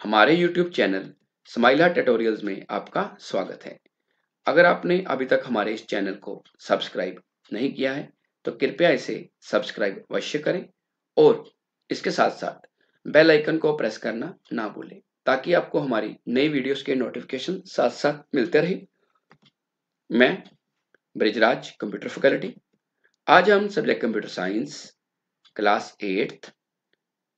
हमारे YouTube channel स्माइला tutorials में आपका स्वागत है। अगर आपने अभी तक हमारे इस चैनल को सब्सक्राइब नहीं किया है तो कृपया इसे सब्सक्राइब अवश्य करें और इसके साथ साथ बेल आइकन को प्रेस करना ना भूलें ताकि आपको हमारी नई वीडियोस के नोटिफिकेशन साथ साथ मिलते रहे। मैं ब्रिजराज कंप्यूटर फैकल्टी। आज हम subject computer science class 8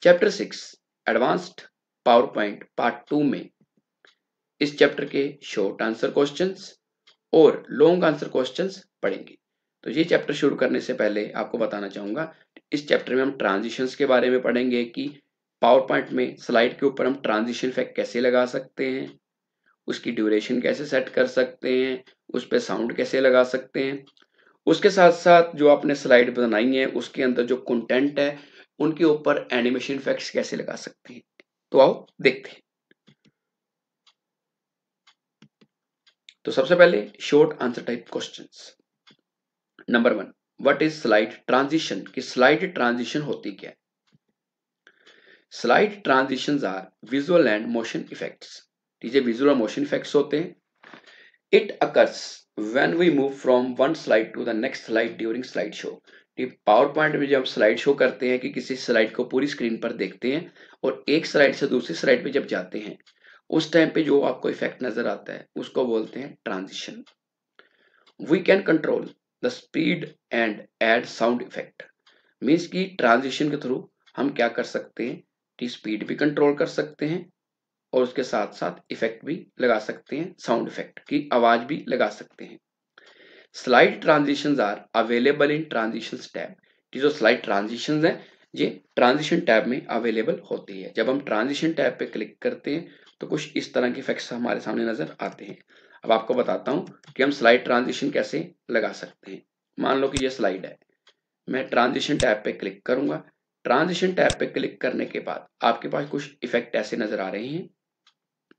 chapter 6 advanced power point part 2 में इस चैप्टर के शॉर्ट आंसर क्वेश्चंस और लॉन्ग आंसर क्वेश्चंस पढ़ेंगे। तो ये चैप्टर शुरू करने से पहले आपको बताना चाहूंगा, इस चैप्टर में हम ट्रांजिशंस के बारे में पढ़ेंगे कि पावर पॉइंट में स्लाइड के ऊपर हम ट्रांजिशन इफेक्ट कैसे लगा सकते हैं, उसकी ड्यूरेशन कैसे सेट कर सकते हैं, उस पर साउंड कैसे लगा सकते हैं। उसके साथ साथ जो आपने स्लाइड बनाई है उसके अंदर जो कंटेंट है उनके ऊपर एनिमेशन इफेक्ट्स कैसे लगा सकते हैं। तो आओ देखते हैं। तो सबसे पहले short answer type questions. Number 1, what is slide transition? कि स्लाइड ट्रांजिशन होती क्या है? Slide transitions are visual and motion effects. ये विजुअल और मोशन इफेक्ट्स होते हैं। It occurs when we move from one slide to the next slide during slide show. PowerPoint में जब स्लाइड शो करते हैं कि किसी स्लाइड को पूरी स्क्रीन पर देखते हैं और एक स्लाइड से दूसरी स्लाइड पे जब जाते हैं उस टाइम पे जो आपको इफेक्ट नजर आता है उसको बोलते हैं transition. We can control the speed and add sound effect. Means की ट्रांजिशन के थ्रू हम क्या कर सकते हैं कि स्पीड भी कंट्रोल कर सकते हैं और उसके साथ साथ इफेक्ट भी लगा सकते हैं, साउंड इफेक्ट की आवाज भी लगा सकते हैं। Slide transitions are available in transitions tab. जो स्लाइड ट्रांजिशंस है ये ट्रांजिशन टैब में अवेलेबल होती है। जब हम ट्रांजिशन टैब पे क्लिक करते हैं तो कुछ इस तरह के इफेक्ट्स हमारे सामने नजर आते हैं। अब आपको बताता हूँ कि हम स्लाइड ट्रांजिशन कैसे लगा सकते हैं। मान लो कि ये स्लाइड है, मैं ट्रांजिशन टैब पे क्लिक करूंगा। ट्रांजिशन टैब पे क्लिक करने के बाद आपके पास कुछ इफेक्ट ऐसे नजर आ रहे हैं।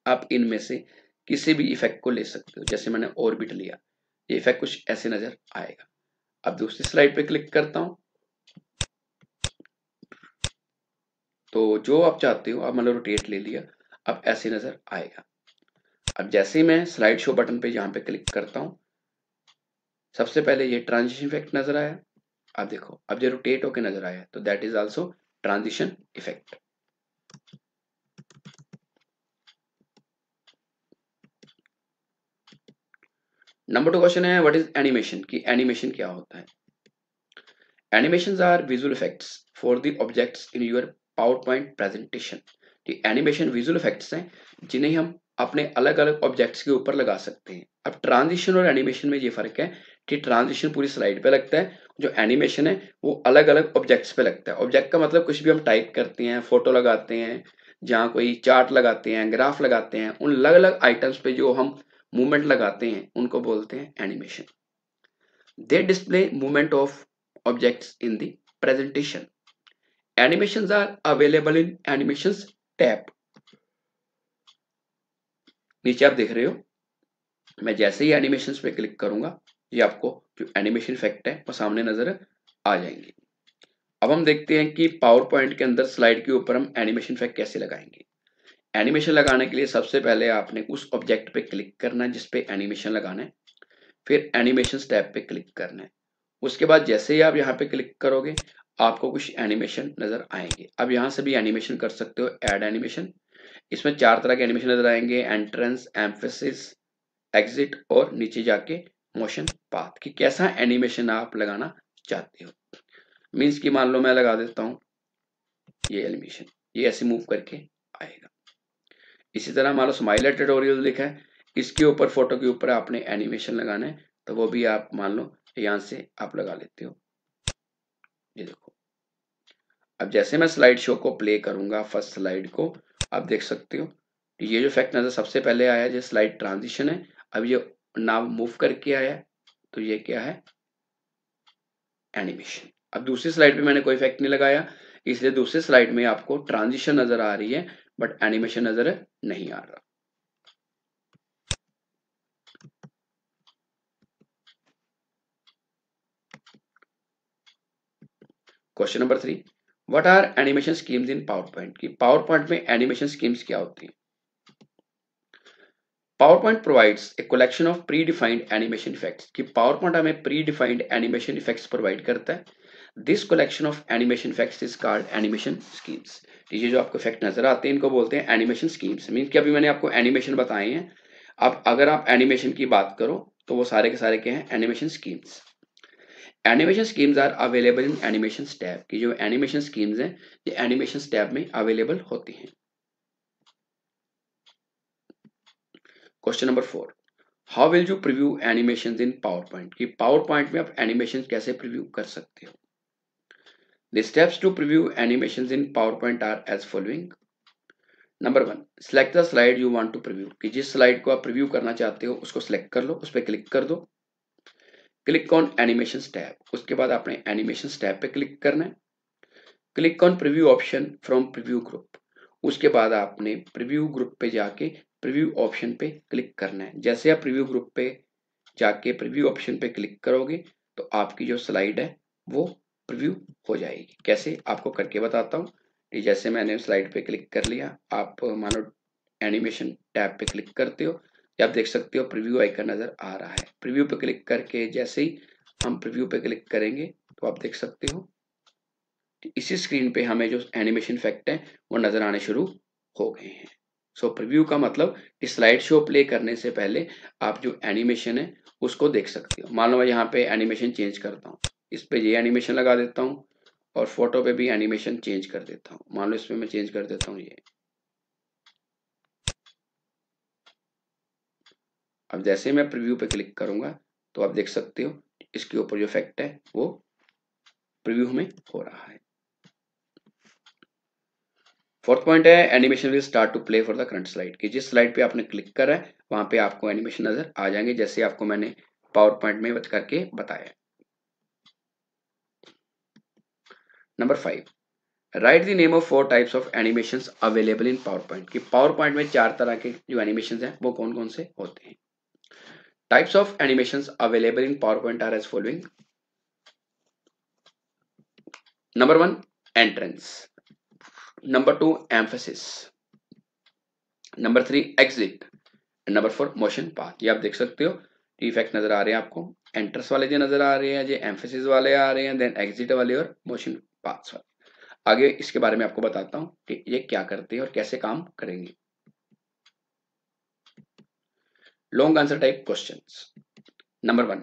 आप इनमें से किसी भी इफेक्ट को ले सकते हो। जैसे मैंने ऑर्बिट लिया, ये इफेक्ट कुछ ऐसे नजर आएगा। अब दूसरी स्लाइड पे क्लिक करता हूं तो जो आप चाहते हो, आप मतलब रोटेट ले लिया, अब ऐसे नजर आएगा। अब जैसे ही मैं स्लाइड शो बटन पे यहाँ पे क्लिक करता हूँ, सबसे पहले ये ट्रांजिशन इफेक्ट नजर आया। अब देखो, अब ये रोटेट होके नजर आया, तो that is also transition effect. Number 2 question है, व्हाट इज एनिमेशन? की एनिमेशन क्या होता है? Animations are visual effects for the objects in your PowerPoint presentation. Animation visual effects हैं जिन्हें हम अपने अलग अलग ऑब्जेक्ट्स के ऊपर लगा सकते हैं। अब ट्रांजिशन और एनिमेशन में ये फर्क है कि ट्रांजिशन पूरी स्लाइड पे लगता है, जो एनिमेशन है वो अलग अलग ऑब्जेक्ट्स पे लगता है। ऑब्जेक्ट का मतलब कुछ भी हम टाइप करते हैं, फोटो लगाते हैं, जहाँ कोई चार्ट लगाते हैं, ग्राफ लगाते हैं, उन अलग अलग आइटम्स पे जो हम मूवमेंट लगाते हैं उनको बोलते हैं animation. They display movement of objects in the presentation. Animations are available in animations tab. नीचे आप देख रहे हो, मैं जैसे ही एनिमेशंस पे क्लिक करूंगा ये आपको जो एनिमेशन इफेक्ट है वो सामने नजर आ जाएंगे। अब हम देखते हैं कि पावर पॉइंट के अंदर स्लाइड के ऊपर हम एनिमेशन इफेक्ट कैसे लगाएंगे। एनिमेशन लगाने के लिए सबसे पहले आपने उस ऑब्जेक्ट पे क्लिक करना है जिसपे एनिमेशन लगाना है, फिर एनिमेशन टैब पे क्लिक करना है। उसके बाद जैसे ही आप यहाँ पे क्लिक करोगे आपको कुछ एनिमेशन नजर आएंगे। अब यहाँ से भी एनिमेशन कर सकते हो, ऐड एनिमेशन। इसमें 4 तरह के एनिमेशन नजर आएंगे, एंट्रेंस, एम्फेसिस, एग्जिट और नीचे जाके मोशन पाथ। कि कैसा एनिमेशन आप लगाना चाहते हो। मीन्स कि मान लो मैं लगा देता हूँ ये एनिमेशन, ये ऐसे मूव करके आएगा। इसी तरह मान लो स्माइलर ट्यूटोरियल लिखा है, इसके ऊपर फोटो के ऊपर आपने एनिमेशन लगाना है तो वो भी आप मान लो यहाँ से आप लगा लेते हो। ये देखो, अब जैसे मैं स्लाइड शो को प्ले करूंगा, फर्स्ट स्लाइड को, आप देख सकते हो ये जो इफेक्ट नजर सबसे पहले आया जो स्लाइड ट्रांजिशन है। अब ये नाव मूव करके आया तो ये क्या है, एनिमेशन। अब दूसरी स्लाइड पे मैंने कोई इफेक्ट नहीं लगाया, इसलिए दूसरी स्लाइड में आपको ट्रांजिशन नजर आ रही है बट एनिमेशन नजर नहीं आ रहा। Question number 3, what are animation schemes in PowerPoint, कि पावर पॉइंट में एनिमेशन स्कीम्स क्या होती हैं। PowerPoint provides a collection of predefined animation effects, कि पावर पॉइंट हमें predefined animation effects provide करता है। This collection of animation effects is called animation schemes. ये जो आपको इफेक्ट नजर आते हैं इनको बोलते हैं एनिमेशन स्कीम्स। मीन कि अभी मैंने आपको एनिमेशन बताए हैं, अब अगर आप एनिमेशन की बात करो तो वो सारे के सारे क्या हैं, animation schemes. Animation schemes are available in animation tab, की जो एनिमेशन स्कीम्स हैं ये एनिमेशन टैब में अवेलेबल होती हैं। Question number 4, how will you preview animation in PowerPoint, कि पावर पॉइंट में आप एनिमेशन कैसे प्रीव्यू कर सकते हो। The steps to preview animation in PowerPoint are as following. Number 1, select the slide you want to preview, कि जिस slide को आप प्रीव्यू करना चाहते हो उसको सिलेक्ट कर लो, उस पर क्लिक कर दो। क्लिक ऑन एनिमेशन टैब, उसके बाद आपने एनिमेशन टैब पे क्लिक करना है। Click on preview option from preview group, उसके बाद आपने प्रीव्यू ग्रुप पे जाके प्रीव्यू ऑप्शन पे क्लिक करना है। जैसे आप प्रीव्यू ग्रुप पे जाके प्रीव्यू ऑप्शन पे क्लिक करोगे तो आपकी जो स्लाइड है वो प्रीव्यू हो जाएगी। कैसे आपको करके बताता हूँ। जैसे मैंने स्लाइड पे क्लिक कर लिया, आप मानो एनिमेशन टैब पे क्लिक करते हो, आप देख सकते हो प्रीव्यू आइकन नजर आ रहा है। प्रीव्यू पे क्लिक करके जैसे ही हम प्रीव्यू पे क्लिक करेंगे तो आप देख सकते हो इसी स्क्रीन पे हमें जो एनिमेशन इफेक्ट है वो नजर आने शुरू हो गए हैं। सो प्रीव्यू का मतलब कि स्लाइड शो प्ले करने से पहले आप जो एनिमेशन है उसको देख सकते हो। मान लो मैं यहाँ पे एनिमेशन चेंज करता हूँ, इस पे ये एनिमेशन लगा देता हूँ और फोटो पे भी एनिमेशन चेंज कर देता हूँ। मान लो इसमें मैं चेंज कर देता हूँ ये। अब जैसे मैं प्रीव्यू पे क्लिक करूंगा तो आप देख सकते हो इसके ऊपर जो इफेक्ट है वो प्रीव्यू में हो रहा है। फोर्थ पॉइंट है animation will start to play for the current slide, कि जिस स्लाइड पे आपने क्लिक करा है वहां पे आपको एनिमेशन नजर आ जाएंगे, जैसे आपको मैंने पावर पॉइंट में करके बताया। Number 5, right the name of 4 types of animations available in PowerPoint, कि पावर पॉइंट में 4 तरह के जो एनिमेशंस हैं वो कौन कौन से होते हैं। Types of animations available in PowerPoint are as following. Number 1, entrance. Number 2, emphasis. Number 3, exit. Number 4, motion path. ये आप देख सकते हो इफेक्ट नजर आ रहे हैं आपको, एंट्रेंस वाले जो नजर आ रहे हैं, जो एम्फेसिस वाले आ रहे हैं, देन एग्जिट वाले और मोशन पाथ्स वाले। आगे इसके बारे में आपको बताता हूँ कि ये क्या करते हैं और कैसे काम करेंगे। Long answer type questions. Number 1,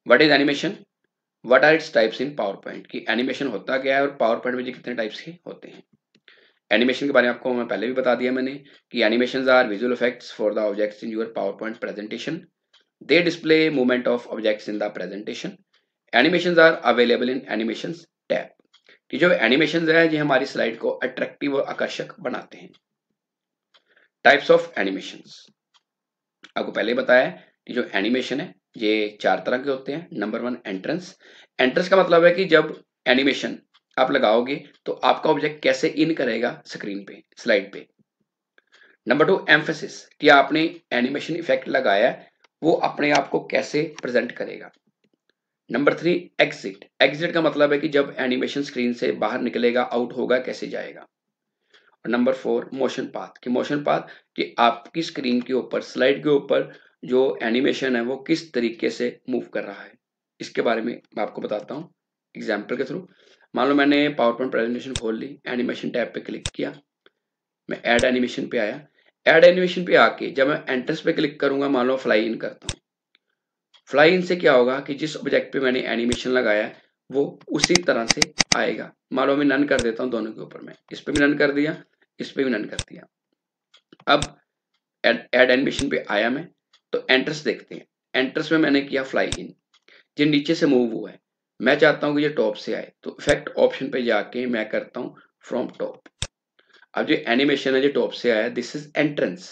what is animation, what are its types in PowerPoint, की एनिमेशन होता क्या है और पावर पॉइंट में कितने टाइप्स के होते हैं। एनिमेशन के बारे में आपको मैं पहले भी बता दिया मैंने कि animations are visual effects for the objects in your PowerPoint presentation. They display movement of objects in the presentation. Animations are available in animations tab, कि जो एनिमेशंस है ये हमारी स्लाइड को अट्रैक्टिव और आकर्षक बनाते हैं। टाइप्स ऑफ एनिमेशंस, आपको पहले बताया कि जो एनिमेशन है ये 4 तरह के होते हैं। Number 1, entrance. एंट्रेंस का मतलब है कि जब एनिमेशन आप लगाओगे तो आपका ऑब्जेक्ट कैसे इन करेगा स्क्रीन पे, स्लाइड पे। नंबर 2, एम्फेसिस, कि आपने एनिमेशन इफेक्ट लगाया है वो अपने आप को कैसे प्रेजेंट करेगा। Number 3, exit. एग्जिट का मतलब है कि जब एनिमेशन स्क्रीन से बाहर निकलेगा, आउट होगा, कैसे जाएगा। और नंबर 4, मोशन पाथ, कि मोशन पाथ कि आपकी स्क्रीन के ऊपर, स्लाइड के ऊपर जो एनिमेशन है वो किस तरीके से मूव कर रहा है। इसके बारे में मैं आपको बताता हूँ एग्जाम्पल के थ्रू। मान लो मैंने पावर पॉइंट प्रेजेंटेशन खोल ली, एनिमेशन टैब पे क्लिक किया, मैं ऐड एनिमेशन पे आया। ऐड एनिमेशन पे आके जब मैं एंट्रेंस पे क्लिक करूंगा, मान लो फ्लाई इन करता हूँ। फ्लाई इन से क्या होगा कि जिस ऑब्जेक्ट पे मैंने एनिमेशन लगाया है वो उसी तरह से आएगा। मान लो मैं नन कर देता हूँ दोनों के ऊपर, मैं इस पे भी नन कर दिया, इस पे भी नन कर दिया। अब ऐड एनिमेशन पे आया मैं, तो एंट्रेंस देखते हैं। एंट्रेंस में मैंने किया फ्लाई इन, जो नीचे से मूव हुआ है, मैं चाहता हूँ कि ये टॉप से आए, तो इफेक्ट ऑप्शन पे जाके मैं करता हूँ फ्रॉम टॉप। अब जो एनिमेशन है जो टॉप से आया, दिस इज एंट्रेंस।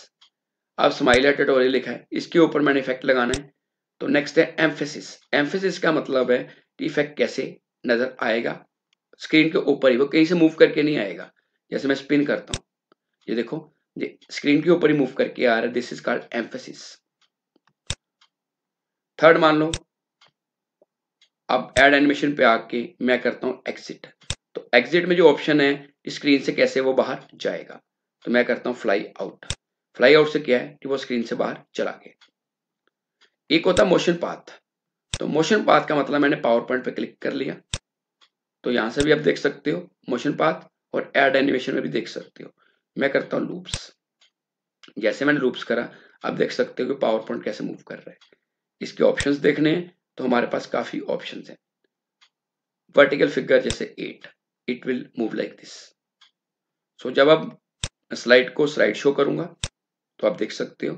अब स्माइल ट्यूटोरियल लिखा है, इसके ऊपर मैंने इफेक्ट लगाना है। तो नेक्स्ट है एम्फेसिस। एम्फेसिस का मतलब है कि इफेक्ट कैसे नजर आएगा स्क्रीन के ऊपर ही, वो कहीं से मूव करके नहीं आएगा। जैसे मैं स्पिन करता हूँ, ये देखो ये स्क्रीन के ऊपर ही मूव करके आ रहा है, this is called emphasis. Third मान लो अब ऐड एनिमेशन पे आके मैं करता हूँ एग्जिट। तो एग्जिट में जो ऑप्शन है स्क्रीन से कैसे वो बाहर जाएगा, तो मैं करता हूं फ्लाई आउट। फ्लाई आउट से क्या है कि वो स्क्रीन से बाहर चला गया। एक होता है मोशन पाथ। तो मोशन पाथ का मतलब मैंने पावर पॉइंट पे क्लिक कर लिया, तो यहां से भी आप देख सकते हो मोशन पाथ, और ऐड एनिमेशन में भी देख सकते हो। मैं करता हूं लूप्स। जैसे मैंने लूप्स करा, आप देख सकते हो कि पावर पॉइंट कैसे मूव कर रहा है। इसके ऑप्शंस देखने हैं तो हमारे पास काफी ऑप्शंस हैं। वर्टिकल फिगर जैसे 8, it will move like this. So जब आप स्लाइड को स्लाइड शो करूंगा तो आप देख सकते हो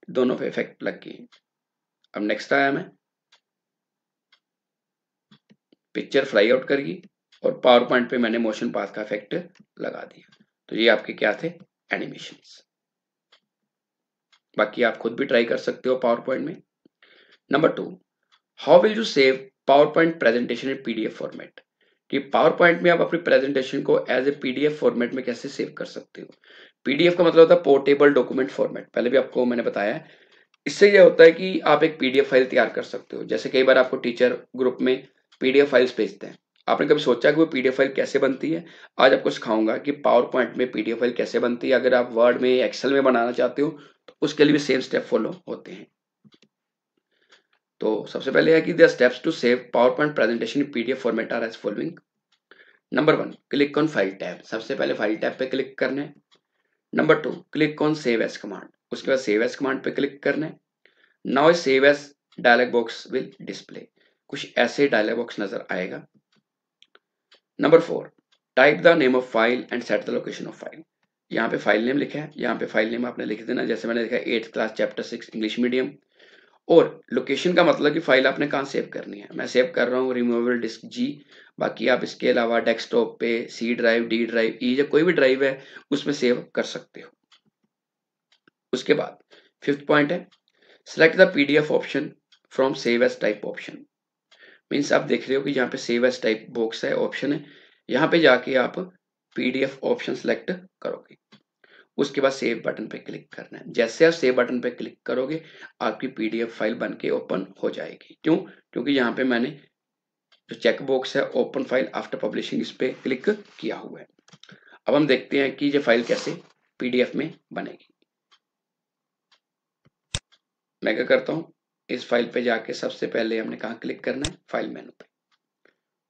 दोनों पे इफेक्ट लग गए। अब नेक्स्ट आया मैं पिक्चर फ्लाई आउट करिए, और पावर पॉइंट पे मैंने मोशन पाथ का इफेक्ट लगा दिया। तो ये आपके क्या थे, एनिमेशंस। बाकी आप खुद भी ट्राई कर सकते हो पावर पॉइंट में। Number 2, how will you save PowerPoint presentation in PDF format. कि पावर पॉइंट में आप अपनी प्रेजेंटेशन को एज ए पीडीएफ फॉर्मेट में कैसे सेव कर सकते हो। पीडीएफ का मतलब होता है पोर्टेबल डॉक्यूमेंट फॉर्मेट, पहले भी आपको मैंने बताया है। इससे यह होता है कि आप एक पीडीएफ फाइल तैयार कर सकते हो। जैसे कई बार आपको टीचर ग्रुप में पीडीएफ फाइल्स भेजते हैं, आपने कभी सोचा कि वो पीडीएफ फाइल कैसे बनती है। आज आपको सिखाऊंगा कि पावर पॉइंट में पीडीएफ फाइल कैसे बनती है। अगर आप वर्ड में एक्सेल में बनाना चाहते हो तो उसके लिए भी सेम स्टेप फॉलो होते हैं। तो सबसे पहले है कि the steps to save PowerPoint presentation in PDF format are as following. Number 1, click on file tab. सबसे पहले फाइल टैब पे क्लिक करना है। Number 2, click on save as command. उसके बाद सेव एज कमांड पे क्लिक करना है। Now save as dialog box will display. कुछ ऐसे डायलॉग बॉक्स नजर आएगा। Number 4, type the name of file and set the location of file. यहाँ पे फाइल नेम लिखा है, यहाँ पे फाइल नेम आपने लिख देना। जैसे मैंने लिखा है 8th class chapter 6 English medium. और लोकेशन का मतलब कि फाइल आपने कहाँ सेव करनी है। मैं सेव कर रहा हूँ रिमूवेबल डिस्क जी। बाकी आप इसके अलावा डेस्कटॉप पे सी ड्राइव, डी ड्राइव, ई या कोई भी ड्राइव है उसमें सेव कर सकते हो। उसके बाद 5th पॉइंट है select the PDF option from save as type option. Means आप देख रहे हो कि यहाँ पे सेव एज टाइप बॉक्स है, ऑप्शन है। यहाँ पे जाके आप पीडीएफ ऑप्शन सेलेक्ट करोगे। उसके बाद सेव बटन पे क्लिक करना है। जैसे आप सेव बटन पे क्लिक करोगे आपकी पीडीएफ फाइल बनके ओपन हो जाएगी। क्यों? क्योंकि यहाँ पे मैंने जो चेक बॉक्स है ओपन फाइल आफ्टर पब्लिशिंग, इस पे क्लिक किया हुआ है। अब हम देखते हैं कि ये फाइल कैसे पीडीएफ में बनेगी। मैं क्या करता हूँ, इस फाइल पे जाके सबसे पहले हमने कहाँ क्लिक करना है, फाइल मेनू पे।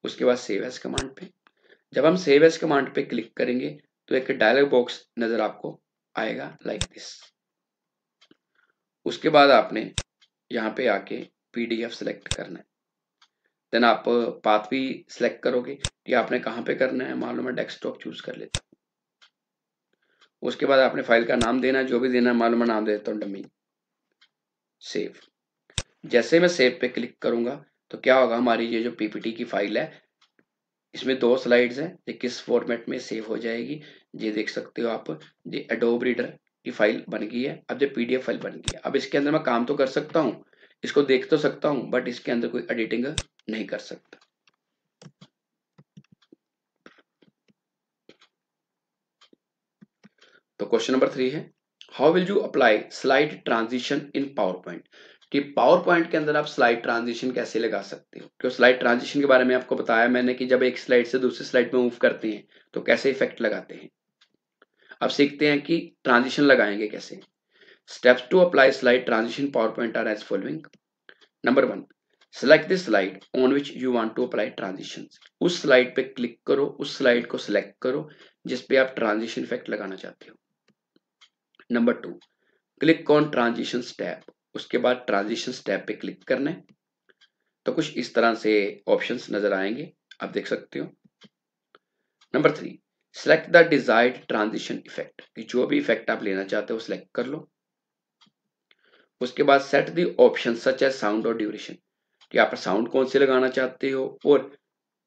उसके बाद सेव एज कमांड पे। जब हम सेव एज कमांड पे क्लिक करेंगे तो एक डायलॉग बॉक्स नजर आपको आएगा लाइक दिस। उसके बाद आपने यहाँ पे आके पीडीएफ सेलेक्ट करना है। देन आप पाथ भी सिलेक्ट करोगे कि आपने कहाँ पे करना है। मान लो मैं डेस्कटॉप चूज कर लेता हूँ। उसके बाद आपने फाइल का नाम देना, जो भी देना है। मान लो मैं नाम दे देता हूँ डमी। सेव। जैसे मैं सेव पे क्लिक करूंगा तो क्या होगा, हमारी ये जो पीपीटी की फाइल है इसमें 2 स्लाइड्स हैं, ये किस फॉर्मेट में सेव हो जाएगी ये देख सकते हो आप। ये एडोब रीडर की फाइल बन गई है। अब ये पीडीएफ फाइल बन गई है। अब इसके अंदर मैं काम तो कर सकता हूँ, इसको देख तो सकता हूँ, बट इसके अंदर कोई एडिटिंग नहीं कर सकता। तो क्वेश्चन नंबर 3 है how will you apply slide transition in PowerPoint. कि पावर पॉइंट के अंदर आप स्लाइड ट्रांजिशन कैसे लगा सकते हो। क्यों स्लाइड ट्रांजिशन के बारे में आपको बताया मैंने कि जब एक स्लाइड से दूसरी स्लाइड में मूव करते हैं तो कैसे इफेक्ट लगाते हैं। अब सीखते हैं कि ट्रांजिशन लगाएंगे कैसे। Steps to apply slide transition PowerPoint are as following. Number 1, select the slide on which you want to apply transition. उस स्लाइड पे क्लिक करो, उस स्लाइड को सिलेक्ट करो जिस पे आप ट्रांजिशन इफेक्ट लगाना चाहते हो। Number 2, click on transition tab. उसके बाद ट्रांजिशन टैब पे क्लिक करना है। तो कुछ इस तरह से ऑप्शंस नजर आएंगे, आप देख सकते हो। Number 3, select the desired transition effect. जो भी इफेक्ट आप लेना चाहते हो सिलेक्ट कर लो। उसके बाद set the option such as sound और ड्यूरेशन, कि आप साउंड कौन से लगाना चाहते हो और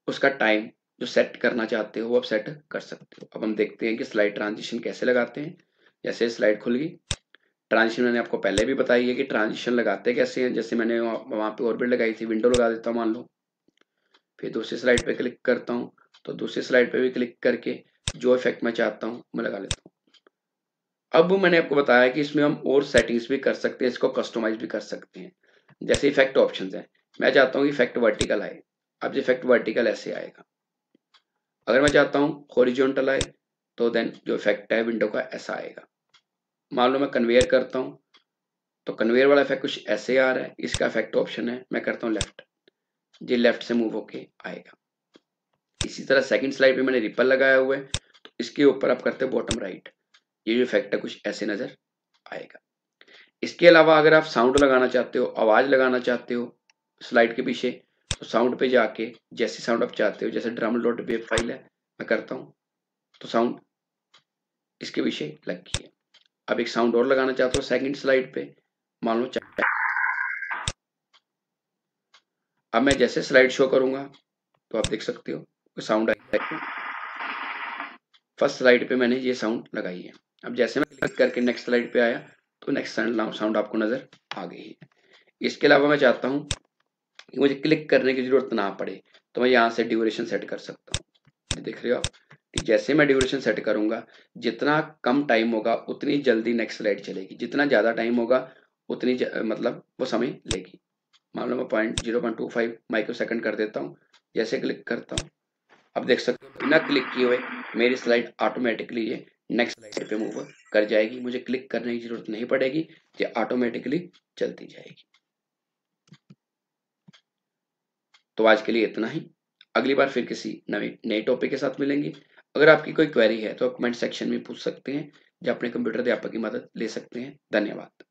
उसका टाइम जो सेट करना चाहते हो वो आप सेट कर सकते हो। अब हम देखते हैं कि स्लाइड ट्रांजिशन कैसे लगाते हैं। जैसे स्लाइड खुल गई, ट्रांजिशन मैंने आपको पहले भी बताई है कि ट्रांजिशन लगाते कैसे हैं। जैसे मैंने वहां पे और भी लगाई थी, विंडो लगा देता हूँ मान लो। फिर दूसरी स्लाइड पे क्लिक करता हूँ, तो दूसरी स्लाइड पे भी क्लिक करके जो इफेक्ट मैं चाहता हूँ मैं लगा लेता हूँ। अब मैंने आपको बताया कि इसमें हम और सेटिंग्स भी कर सकते हैं, इसको कस्टमाइज भी कर सकते हैं। जैसे इफेक्ट ऑप्शंस हैं, मैं चाहता हूँ कि इफेक्ट वर्टिकल आए। अब जो इफेक्ट वर्टिकल ऐसे आएगा। अगर मैं चाहता हूँ हॉरिजॉन्टल आए तो देन जो इफेक्ट है विंडो का ऐसा आएगा। मान लो मैं कन्वेयर करता हूँ तो कन्वेयर वाला इफेक्ट कुछ ऐसे आ रहा है। इसका इफेक्ट ऑप्शन है, मैं करता हूँ लेफ्ट, ये लेफ्ट से मूव होके आएगा। इसी तरह सेकंड स्लाइड पे मैंने रिपल लगाया हुआ है तो इसके ऊपर आप करते हो बॉटम राइट, ये जो इफेक्ट है कुछ ऐसे नजर आएगा। इसके अलावा अगर आप साउंड लगाना चाहते हो, आवाज लगाना चाहते हो स्लाइड के पीछे, तो साउंड पे जाके जैसी साउंड आप चाहते हो, जैसे ड्रम डॉट वेब फाइल है मैं करता हूँ तो साउंड इसके पीछे लग गई है। अब एक साउंड और लगाना चाहता हूँ सेकंड स्लाइड पे, मान लो अब मैं जैसे स्लाइड शो करूंगा तो आप देख सकते हो साउंड आएगा। फर्स्ट स्लाइड पे मैंने ये साउंड लगाई है। अब जैसे मैं क्लिक करके नेक्स्ट स्लाइड पे आया तो नेक्स्ट साउंड आपको नजर आ गई है। इसके अलावा मैं चाहता हूँ कि मुझे क्लिक करने की जरूरत ना पड़े तो मैं यहाँ से ड्यूरेशन सेट कर सकता हूँ। देख रहे हो आप कि जैसे मैं ड्यूरेशन सेट करूंगा, जितना कम टाइम होगा उतनी जल्दी नेक्स्ट स्लाइड चलेगी, जितना ज्यादा टाइम होगा उतनी मतलब वो समय लेगी। मान लो मैं 0.25 माइक्रो सेकंड कर देता हूँ। जैसे क्लिक करता हूँ अब देख सकते हो बिना क्लिक किए हुए मेरी स्लाइड ऑटोमेटिकली ये नेक्स्ट स्लाइड पे मूव कर जाएगी। मुझे क्लिक करने की जरूरत नहीं पड़ेगी, ये ऑटोमेटिकली चलती जाएगी। तो आज के लिए इतना ही, अगली बार फिर किसी नए टॉपिक के साथ मिलेंगे। अगर आपकी कोई क्वेरी है तो कमेंट सेक्शन में पूछ सकते हैं या अपने कंप्यूटर अध्यापक की मदद ले सकते हैं। धन्यवाद।